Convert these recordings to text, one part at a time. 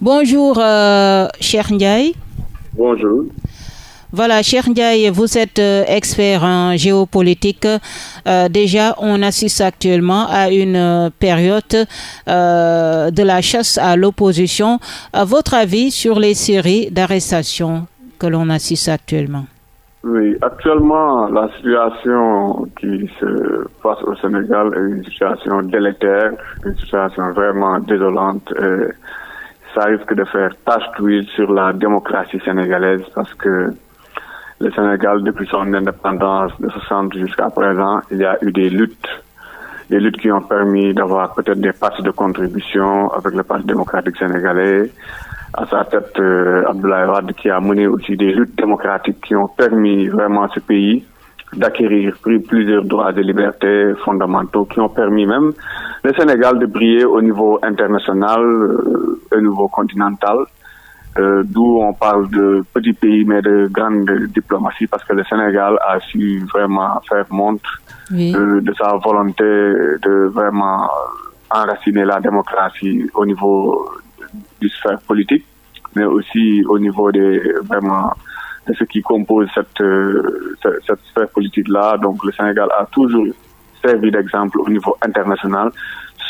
Bonjour, Cheikh Ndiaye. Bonjour. Voilà, Cheikh Ndiaye, vous êtes expert en géopolitique. Déjà, on assiste actuellement à une période de la chasse à l'opposition. À votre avis sur les séries d'arrestations que l'on assiste actuellement? Oui, actuellement, la situation qui se passe au Sénégal est une situation délétère, une situation vraiment désolante. Ça risque de faire tache d'huile sur la démocratie sénégalaise parce que le Sénégal, depuis son indépendance de 60 jusqu'à présent, il y a eu des luttes qui ont permis d'avoir peut-être des parties de contribution avec le Parti démocratique sénégalais. À sa tête, Abdoulaye Wade, qui a mené aussi des luttes démocratiques qui ont permis vraiment à ce pays d'acquérir plusieurs droits et libertés fondamentaux, qui ont permis même le Sénégal de briller au niveau international, au niveau continental, d'où on parle de petits pays mais de grande diplomatie, parce que le Sénégal a su vraiment faire montre de sa volonté de vraiment enraciner la démocratie au niveau du sphère politique, mais aussi au niveau de ce qui compose cette sphère politique-là. Donc le Sénégal a toujours servi d'exemple au niveau international,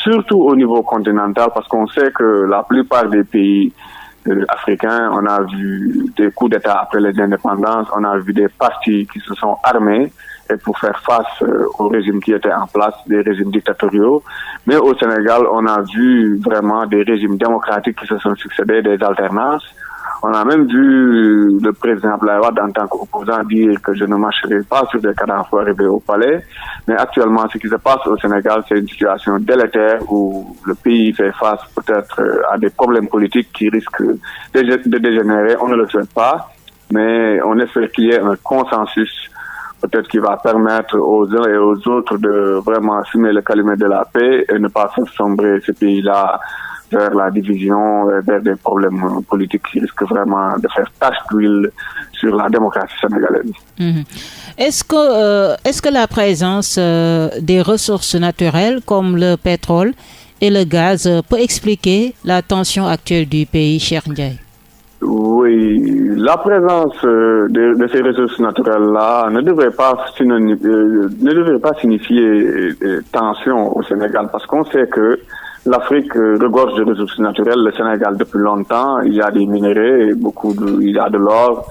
surtout au niveau continental, parce qu'on sait que la plupart des pays africains, on a vu des coups d'État après les indépendances, on a vu des partis qui se sont armés et pour faire face aux régimes qui étaient en place, des régimes dictatoriaux. Mais au Sénégal, on a vu vraiment des régimes démocratiques qui se sont succédés, des alternances. On a même vu le président Abdoulaye Wade en tant qu'opposant dire que je ne marcherai pas sur des cadavres pour arriver au palais. Mais actuellement, ce qui se passe au Sénégal, c'est une situation délétère où le pays fait face peut-être à des problèmes politiques qui risquent de dégénérer. On ne le souhaite pas, mais on espère qu'il y ait un consensus peut-être qui va permettre aux uns et aux autres de vraiment assumer le calumet de la paix et ne pas faire sombrer ce pays-là vers la division, vers des problèmes politiques qui risquent vraiment de faire tache d'huile sur la démocratie sénégalaise. Est-ce que la présence des ressources naturelles comme le pétrole et le gaz peut expliquer la tension actuelle du pays, Cheikh Ndiaye? Oui, la présence de ces ressources naturelles-là ne devrait pas signifier tension au Sénégal, parce qu'on sait que l'Afrique regorge de ressources naturelles. Le Sénégal, depuis longtemps, il y a des minerais, il y a de l'or,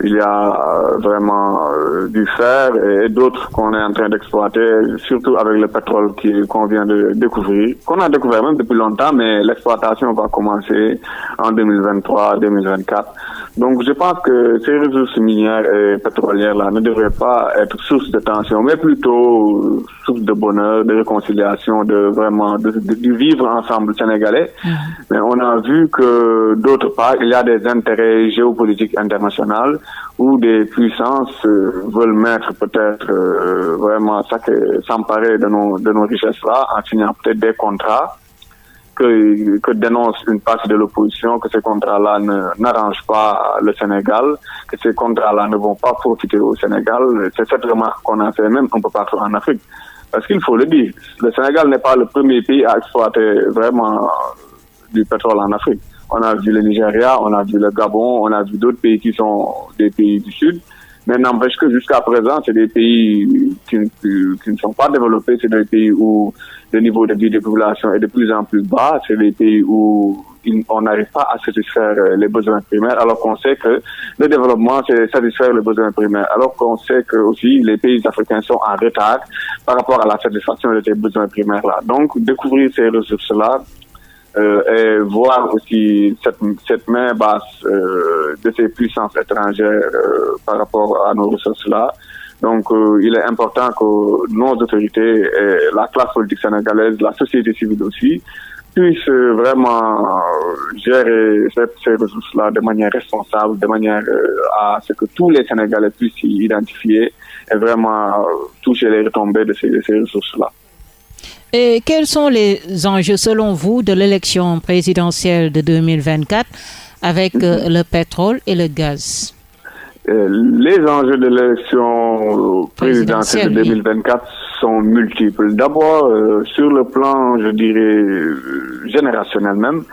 il y a vraiment du fer et d'autres qu'on est en train d'exploiter, surtout avec le pétrole qu'on vient de découvrir, qu'on a découvert même depuis longtemps, mais l'exploitation va commencer en 2023-2024. Donc je pense que ces ressources minières et pétrolières-là ne devraient pas être source de tension, mais plutôt source de bonheur, de réconciliation, de vivre ensemble sénégalais. Mais on a vu que d'autre part, il y a des intérêts géopolitiques internationaux où des puissances veulent mettre peut-être vraiment s'emparer de nos richesses-là en signant peut-être des contrats que dénonce une partie de l'opposition, que ces contrats-là n'arrangent pas le Sénégal, que ces contrats-là ne vont pas profiter au Sénégal. C'est cette remarque qu'on a fait même un peu partout en Afrique. Parce qu'il faut le dire, le Sénégal n'est pas le premier pays à exploiter vraiment du pétrole en Afrique. On a vu le Nigeria, on a vu le Gabon, on a vu d'autres pays qui sont des pays du Sud. Mais n'empêche que jusqu'à présent, c'est des pays qui ne sont pas développés, c'est des pays où le niveau de vie des populations est de plus en plus bas, c'est des pays où on n'arrive pas à satisfaire les besoins primaires, alors qu'on sait que le développement, c'est satisfaire les besoins primaires, alors qu'on sait que aussi les pays africains sont en retard par rapport à la satisfaction de ces besoins primaires-là. Donc, découvrir ces ressources-là, et voir aussi cette main basse de ces puissances étrangères par rapport à nos ressources-là. Donc, il est important que nos autorités, et la classe politique sénégalaise, la société civile aussi, puissent vraiment gérer ces ressources-là de manière responsable, de manière à ce que tous les Sénégalais puissent s'y identifier et vraiment toucher les retombées de ces ressources-là. Et quels sont les enjeux, selon vous, de l'élection présidentielle de 2024 avec le pétrole et le gaz? Les enjeux de l'élection présidentielle de 2024 sont multiples. D'abord, sur le plan, je dirais, générationnel même,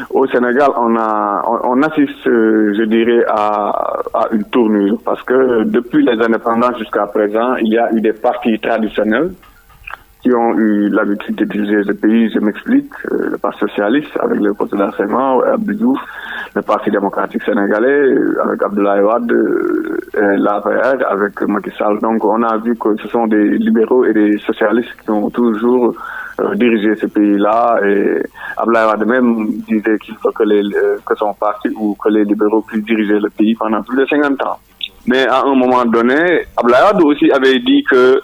au Sénégal, on assiste, je dirais, à une tournure. Parce que depuis les indépendances jusqu'à présent, il y a eu des partis traditionnels qui ont eu l'habitude de diriger le pays. Je m'explique, le Parti socialiste avec le poste d'enseignement, Abdou Diouf, le Parti démocratique sénégalais avec Abdoulaye Wade, l'APR avec Macky Sall. Donc on a vu que ce sont des libéraux et des socialistes qui ont toujours dirigé ce pays-là. Et Abdoulaye Wade même disait qu'il faut que son parti ou que les libéraux puissent diriger le pays pendant plus de 50 ans. Mais à un moment donné, Abdoulaye Wade aussi avait dit que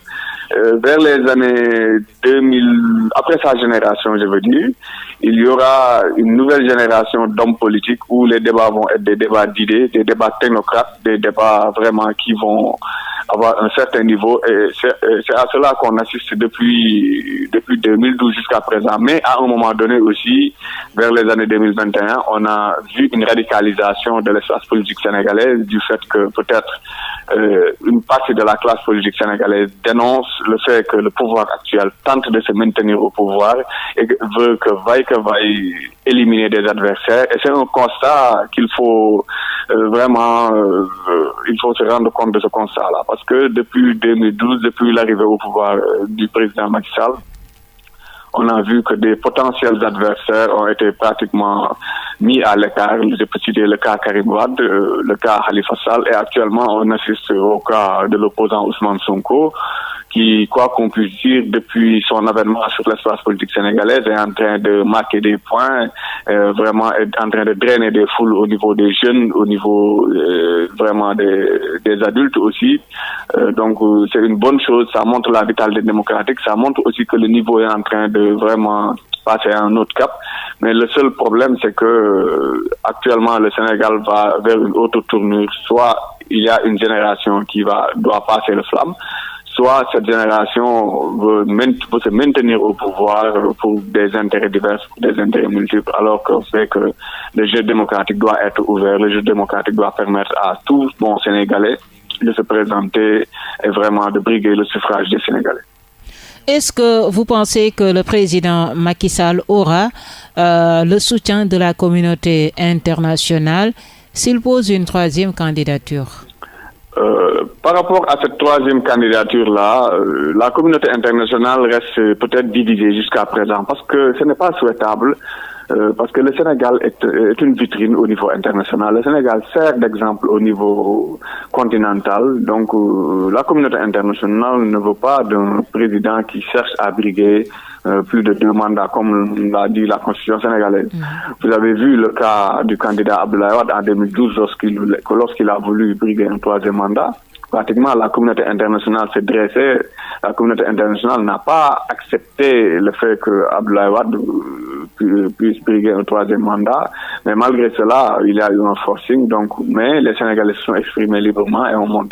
vers les années 2000, après sa génération, je veux dire, il y aura une nouvelle génération d'hommes politiques où les débats vont être des débats d'idées, des débats technocrates, des débats vraiment qui vont avoir un certain niveau. Et c'est à cela qu'on assiste depuis 2012 jusqu'à présent. Mais à un moment donné aussi, vers les années 2021, on a vu une radicalisation de l'espace politique sénégalais du fait que peut-être une partie de la classe politique sénégalaise dénonce le fait que le pouvoir actuel tente de se maintenir au pouvoir et veut que vaille éliminer des adversaires. Et c'est un constat qu'il faut il faut se rendre compte de ce constat-là. Parce que depuis 2012, depuis l'arrivée au pouvoir du président Macky Sall, on a vu que des potentiels adversaires ont été pratiquement mis à l'écart. Je peux citer le cas Karim Wade, le cas Khalifa Sall, et actuellement on assiste au cas de l'opposant Ousmane Sonko, qui, quoi qu'on puisse dire, depuis son avènement sur l'espace politique sénégalais, est en train de marquer des points, vraiment est en train de drainer des foules au niveau des jeunes, au niveau vraiment des adultes aussi. Donc c'est une bonne chose, ça montre la vitalité démocratique, ça montre aussi que le niveau est en train de vraiment passer à un autre cap. Mais le seul problème, c'est que actuellement le Sénégal va vers une autre tournure. Soit il y a une génération qui doit passer le flamme, soit cette génération veut se maintenir au pouvoir pour des intérêts divers, des intérêts multiples, alors qu'on sait que le jeu démocratique doit être ouvert, le jeu démocratique doit permettre à tout bon Sénégalais de se présenter et vraiment de briguer le suffrage des Sénégalais. Est-ce que vous pensez que le président Macky Sall aura le soutien de la communauté internationale s'il pose une troisième candidature? Par rapport à cette troisième candidature-là, la communauté internationale reste peut-être divisée jusqu'à présent parce que ce n'est pas souhaitable. Parce que le Sénégal est une vitrine au niveau international. Le Sénégal sert d'exemple au niveau continental. Donc, la communauté internationale ne veut pas d'un président qui cherche à briguer plus de 2 mandats, comme l'a dit la Constitution sénégalaise. Vous avez vu le cas du candidat Abdoulaye Wade en 2012 lorsqu'il a voulu briguer un 3e mandat. Pratiquement, la communauté internationale s'est dressée. La communauté internationale n'a pas accepté le fait que Abdoulaye Wade puisse briguer un 3e mandat. Mais malgré cela, il y a eu un forcing. Mais les Sénégalais se sont exprimés librement et ont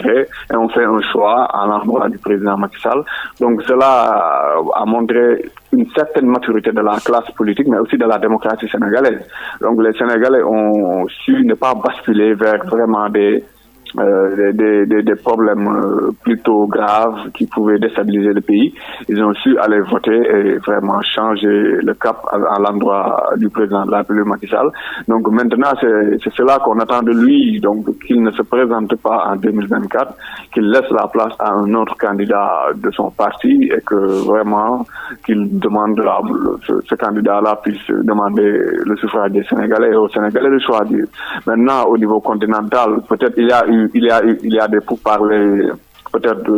fait un choix à l'endroit du président Macky Sall. Donc cela a montré une certaine maturité de la classe politique, mais aussi de la démocratie sénégalaise. Donc les Sénégalais ont su ne pas basculer vers vraiment des problèmes plutôt graves qui pouvaient déstabiliser le pays. Ils ont su aller voter et vraiment changer le cap à l'endroit du président de la République Macky Sall. Donc maintenant, c'est cela qu'on attend de lui, donc qu'il ne se présente pas en 2024, qu'il laisse la place à un autre candidat de son parti et que vraiment qu'il demande ce candidat-là puisse demander le suffrage des Sénégalais et aux Sénégalais de choisir. Maintenant, au niveau continental, peut-être il y a des pourparlers peut-être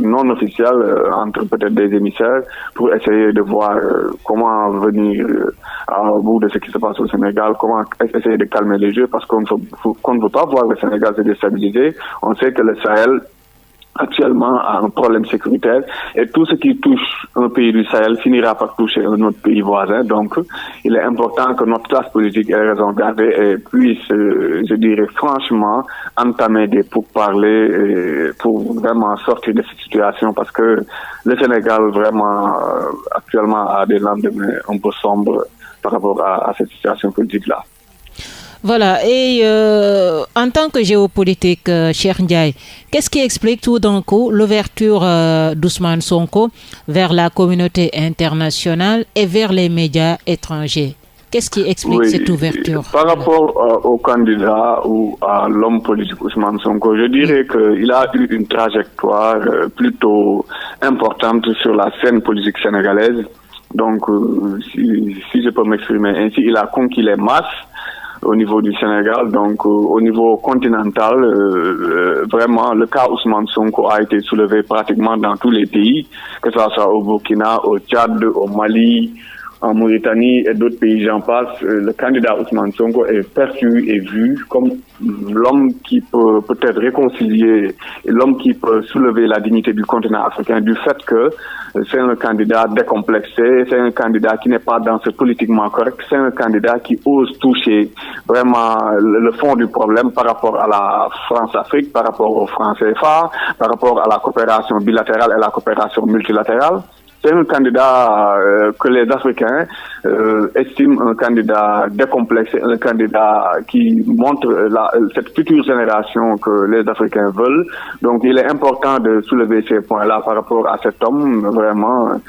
non officiels entre peut-être des émissaires pour essayer de voir comment venir au bout de ce qui se passe au Sénégal, comment essayer de calmer les jeux parce qu'on ne veut pas voir le Sénégal se déstabiliser. On sait que le Sahel actuellement a un problème sécuritaire et tout ce qui touche un pays du Sahel finira par toucher un autre pays voisin. Donc, il est important que notre classe politique ait raison garder et puisse, je dirais franchement, entamer des pourparlers pour vraiment sortir de cette situation parce que le Sénégal vraiment actuellement a des lendemains un peu sombres par rapport à cette situation politique-là. Voilà, et en tant que géopolitique, Cheikh Ndiaye, qu'est-ce qui explique tout d'un coup l'ouverture d'Ousmane Sonko vers la communauté internationale et vers les médias étrangers? Qu'est-ce qui explique cette ouverture? Par rapport au candidat ou à l'homme politique Ousmane Sonko, je dirais qu'il a eu une trajectoire plutôt importante sur la scène politique sénégalaise. Donc, si je peux m'exprimer ainsi, il a conquis les masses au niveau du Sénégal. Donc, au niveau continental, vraiment, le cas Ousmane Sonko a été soulevé pratiquement dans tous les pays, que ce soit au Burkina, au Tchad, au Mali, en Mauritanie et d'autres pays, j'en passe. Le candidat Ousmane Sonko est perçu et vu comme l'homme qui peut peut-être réconcilier, l'homme qui peut soulever la dignité du continent africain du fait que c'est un candidat décomplexé, c'est un candidat qui n'est pas dans ce politiquement correct, c'est un candidat qui ose toucher vraiment le fond du problème par rapport à la France-Afrique, par rapport au franc CFA, par rapport à la coopération bilatérale et la coopération multilatérale. C'est un candidat que les Africains estiment un candidat décomplexé, un candidat qui montre cette future génération que les Africains veulent. Donc, il est important de soulever ces points-là par rapport à cet homme. Vraiment,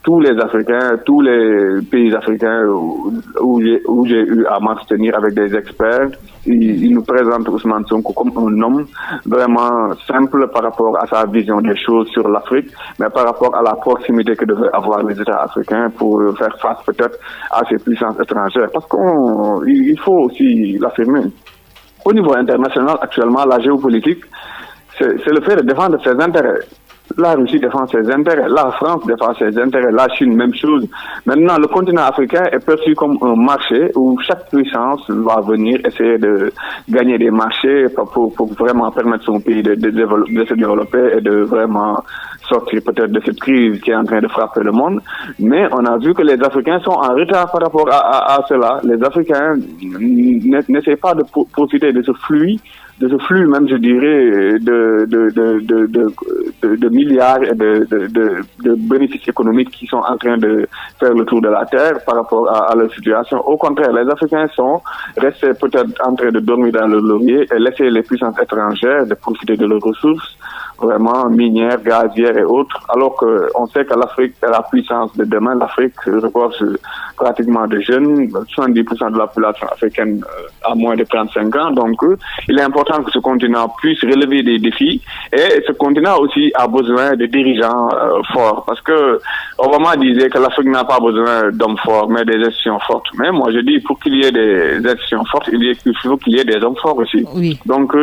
tous les Africains, tous les pays africains où j'ai eu à m'abstenir avec des experts, il nous présente Ousmane Sonko comme un homme vraiment simple par rapport à sa vision des choses sur l'Afrique, mais par rapport à la proximité que devaient avoir les États africains pour faire face peut-être à ces puissances étrangères. Parce qu'il faut aussi l'affirmer. Au niveau international, actuellement, la géopolitique, c'est le fait de défendre ses intérêts. La Russie défend ses intérêts, la France défend ses intérêts, la Chine, même chose. Maintenant, le continent africain est perçu comme un marché où chaque puissance va venir essayer de gagner des marchés pour vraiment permettre son pays de se développer et de vraiment sortir peut-être de cette crise qui est en train de frapper le monde. Mais on a vu que les Africains sont en retard par rapport à cela. Les Africains n'essaient pas de profiter de ce flux même, je dirais, de milliards et de bénéfices économiques qui sont en train de faire le tour de la Terre par rapport à leur situation. Au contraire, les Africains sont restés peut-être en train de dormir dans le laurier et laisser les puissances étrangères de profiter de leurs ressources, vraiment minières, gazières et autres, alors qu'on sait que l'Afrique est la puissance de demain. L'Afrique repose pratiquement de jeunes, 70% de la population africaine a moins de 35 ans, donc il est important que ce continent puisse relever des défis et ce continent aussi a besoin de dirigeants forts parce que Obama disait que l'Afrique n'a pas besoin d'hommes forts mais des institutions fortes. Mais moi je dis pour qu'il y ait des institutions fortes, il faut qu'il y ait des hommes forts aussi. Oui. Donc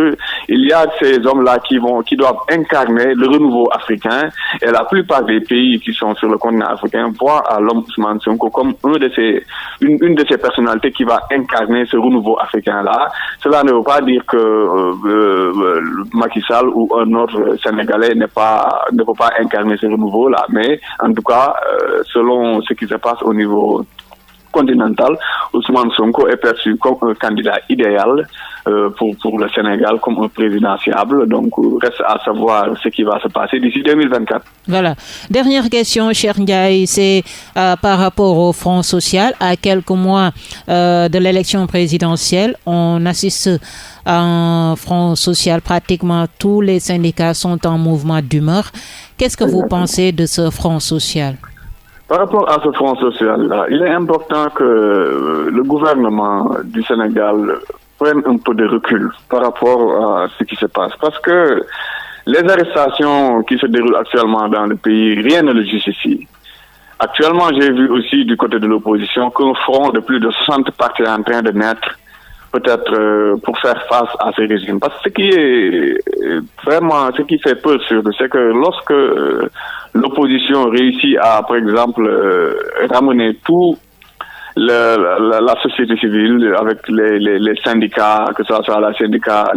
il y a ces hommes-là qui doivent incarner le renouveau africain et la plupart des pays qui sont sur le continent africain voient à l'homme Ousmane Sonko comme une de ces personnalités qui va incarner ce renouveau africain-là. Cela ne veut pas dire que Macky Sall ou un autre Sénégalais ne peut pas incarner ce renouveau-là. Mais en tout cas, selon ce qui se passe au niveau continental, Ousmane Sonko est perçu comme un candidat idéal pour le Sénégal, comme un président fiable. Donc, reste à savoir ce qui va se passer d'ici 2024. Voilà. Dernière question, Cheikh Ndiaye, c'est par rapport au Front social. À quelques mois de l'élection présidentielle, on assiste à un Front social. Pratiquement tous les syndicats sont en mouvement d'humeur. Qu'est-ce que vous pensez de ce Front social? Par rapport à ce Front social-là, il est important que le gouvernement du Sénégal prenne un peu de recul par rapport à ce qui se passe. Parce que les arrestations qui se déroulent actuellement dans le pays, rien ne le justifie. Actuellement, j'ai vu aussi du côté de l'opposition qu'un front de plus de 60 partis est en train de naître, peut-être pour faire face à ces régimes. Parce que ce qui est vraiment, ce qui fait peur surtout, c'est que lorsque l'opposition réussit à, par exemple, ramener tout la société civile avec les syndicats, que ce soit les syndicats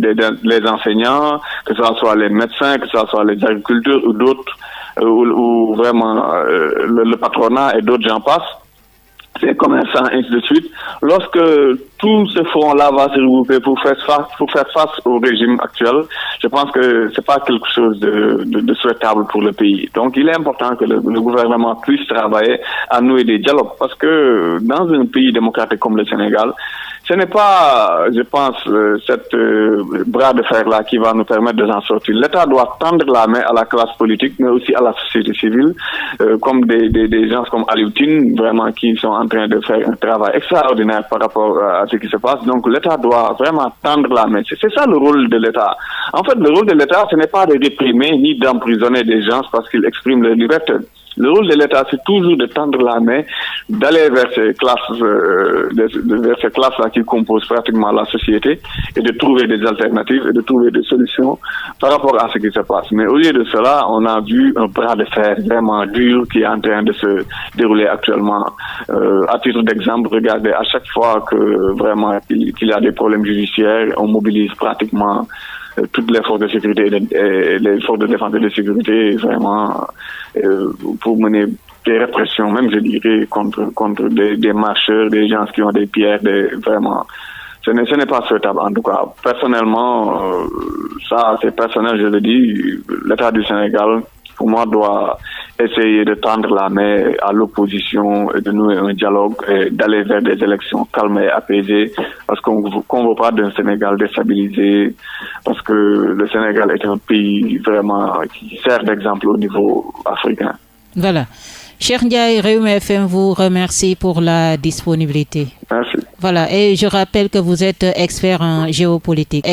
des enseignants, que ce soit les médecins, que ce soit les agriculteurs ou d'autres, ou vraiment le patronat et d'autres, j'en passe, les commerçants, ainsi de suite. Lorsque tout ce front-là va se regrouper pour faire face au régime actuel, je pense que c'est pas quelque chose de souhaitable pour le pays. Donc, il est important que le gouvernement puisse travailler à nouer des dialogues, parce que dans un pays démocratique comme le Sénégal, ce n'est pas, je pense, cette bras de fer-là qui va nous permettre de s'en sortir. L'État doit tendre la main à la classe politique, mais aussi à la société civile, comme des gens comme Alioune Tine, vraiment, qui sont en train de faire un travail extraordinaire par rapport à ce qui se passe. Donc, l'État doit vraiment tendre la main. C'est ça le rôle de l'État. En fait, le rôle de l'État, ce n'est pas de réprimer ni d'emprisonner des gens parce qu'ils expriment leur liberté. Le rôle de l'État, c'est toujours de tendre la main, d'aller vers ces classes-là qui composent pratiquement la société et de trouver des alternatives et de trouver des solutions par rapport à ce qui se passe. Mais au lieu de cela, on a vu un bras de fer vraiment dur qui est en train de se dérouler actuellement. À titre d'exemple, regardez, à chaque fois que vraiment qu'il y a des problèmes judiciaires, on mobilise pratiquement toutes les forces de sécurité et les forces de défense et de sécurité vraiment pour mener des répressions, même je dirais, contre des marcheurs, des gens qui ont des pierres, vraiment. Ce n'est pas souhaitable. En tout cas, personnellement, ça c'est personnel, je le dis, l'État du Sénégal, pour moi, doit essayer de tendre la main à l'opposition et de nouer un dialogue et d'aller vers des élections calmes et apaisées, parce qu'on ne veut pas d'un Sénégal déstabilisé, parce que le Sénégal est un pays vraiment qui sert d'exemple au niveau africain. Voilà. Cheikh Ndiaye, Rewmi FM vous remercie pour la disponibilité. Merci. Voilà, et je rappelle que vous êtes expert en géopolitique,